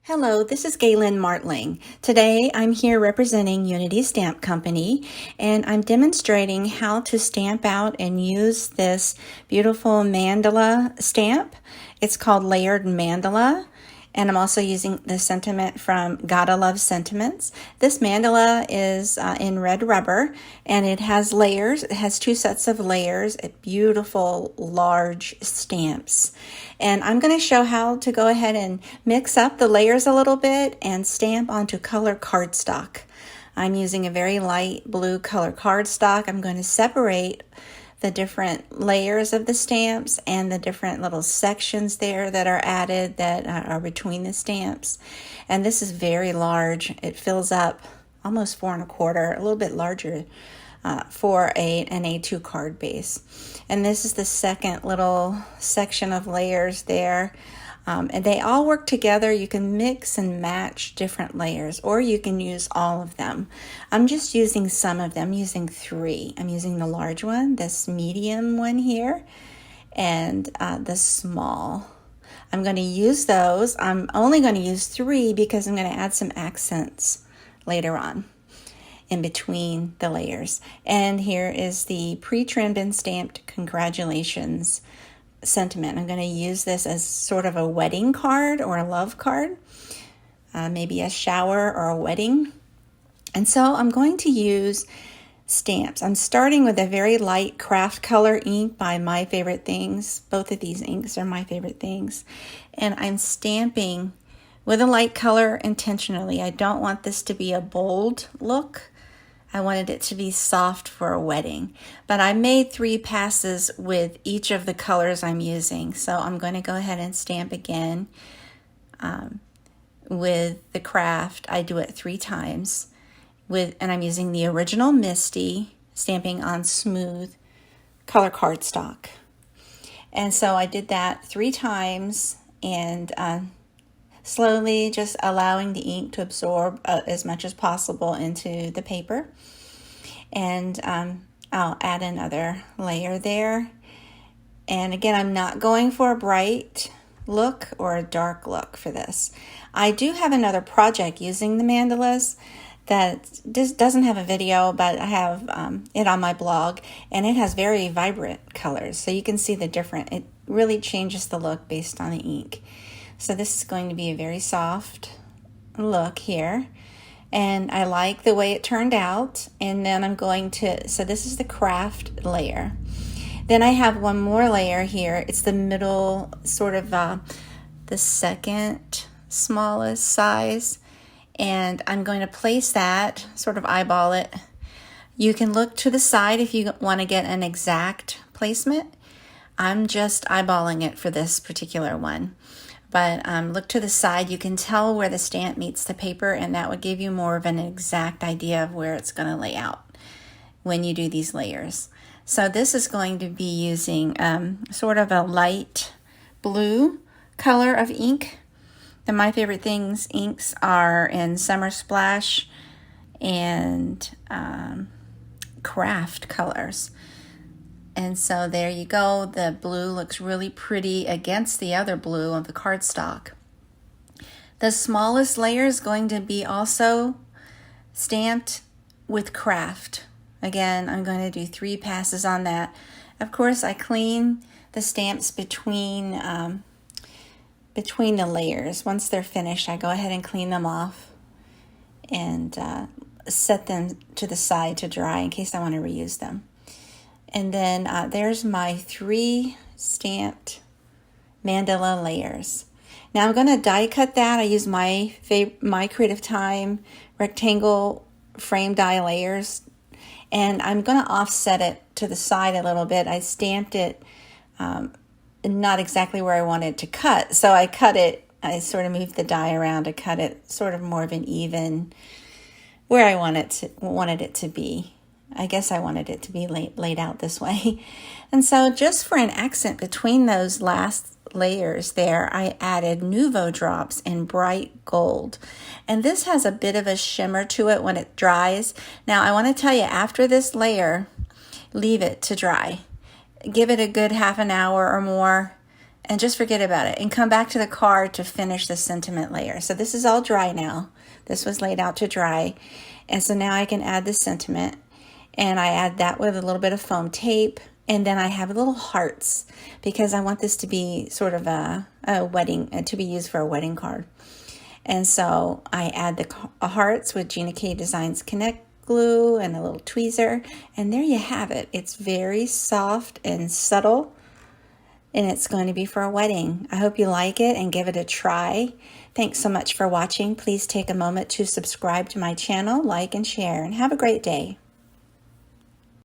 Hello, this is Galen Martling. Today I'm here representing Unity Stamp Company, and I'm demonstrating how to stamp out and use this beautiful mandala stamp. It's called Layered Mandala, and I'm also using the sentiment from Gotta Love Sentiments. This mandala is in red rubber, and it has layers. It has two sets of layers, beautiful large stamps. And I'm going to show how to go ahead and mix up the layers a little bit and stamp onto color cardstock. I'm using a very light blue color cardstock. I'm going to separate the different layers of the stamps and the different little sections there that are added that are between the stamps. And this is very large. It fills up almost 4 1/4, a little bit larger for an A2 card base. And this is the second little section of layers there. And they all work together. You can mix and match different layers, or you can use all of them. I'm just using some of them. I'm using 3. I'm using the large one, this medium one here, and the small. I'm going to use those. I'm only going to use 3 because I'm going to add some accents later on in between the layers. And here is the pre-trimmed and stamped congratulations sentiment. I'm going to use this as sort of a wedding card or a love card, maybe a shower or a wedding. And so I'm going to use stamps. I'm starting with a very light craft color ink by My Favorite Things. Both of these inks are My Favorite Things. And I'm stamping with a light color intentionally. I don't want this to be a bold look. I wanted it to be soft for a wedding, but I made 3 passes with each of the colors I'm using. So I'm going to go ahead and stamp again with the craft. I do it 3 times and I'm using the original Misty, stamping on smooth color cardstock. And so I did that 3 times and slowly just allowing the ink to absorb as much as possible into the paper. And I'll add another layer there. And again, I'm not going for a bright look or a dark look for this. I do have another project using the mandalas that doesn't have a video, but I have it on my blog, and it has very vibrant colors. So you can see the different, it really changes the look based on the ink. So this is going to be a very soft look here. And I like the way it turned out. And then I'm going to, so this is the craft layer. Then I have one more layer here. It's the middle, sort of the second smallest size. And I'm going to place that, sort of eyeball it. You can look to the side if you want to get an exact placement. I'm just eyeballing it for this particular one. But look to the side, you can tell where the stamp meets the paper, and that would give you more of an exact idea of where it's going to lay out when you do these layers. So this is going to be using sort of a light blue color of ink. The My Favorite Things inks are in Summer Splash and Craft colors. And so there you go. The blue looks really pretty against the other blue of the cardstock. The smallest layer is going to be also stamped with craft. Again, I'm going to do 3 passes on that. Of course, I clean the stamps between the layers. Once they're finished, I go ahead and clean them off and set them to the side to dry in case I want to reuse them. And then there's my 3 stamped mandala layers. Now I'm going to die cut that. I use my Creative Time rectangle frame die layers. And I'm going to offset it to the side a little bit. I stamped it not exactly where I wanted to cut. So I cut it, I sort of moved the die around to cut it sort of more of an even where I wanted it to be. I guess I wanted it to be laid out this way. And so just for an accent between those last layers there, I added Nouveau drops in bright gold. And this has a bit of a shimmer to it when it dries. Now I want to tell you, after this layer, leave it to dry. Give it a good half an hour or more and just forget about it and come back to the card to finish the sentiment layer. So this is all dry now. This was laid out to dry. And so now I can add the sentiment, and I add that with a little bit of foam tape. And then I have little hearts because I want this to be sort of a wedding, to be used for a wedding card. And so I add the hearts with Gina K Designs Connect glue and a little tweezer. And there you have it. It's very soft and subtle, and it's going to be for a wedding. I hope you like it and give it a try. Thanks so much for watching. Please take a moment to subscribe to my channel, like and share, and have a great day.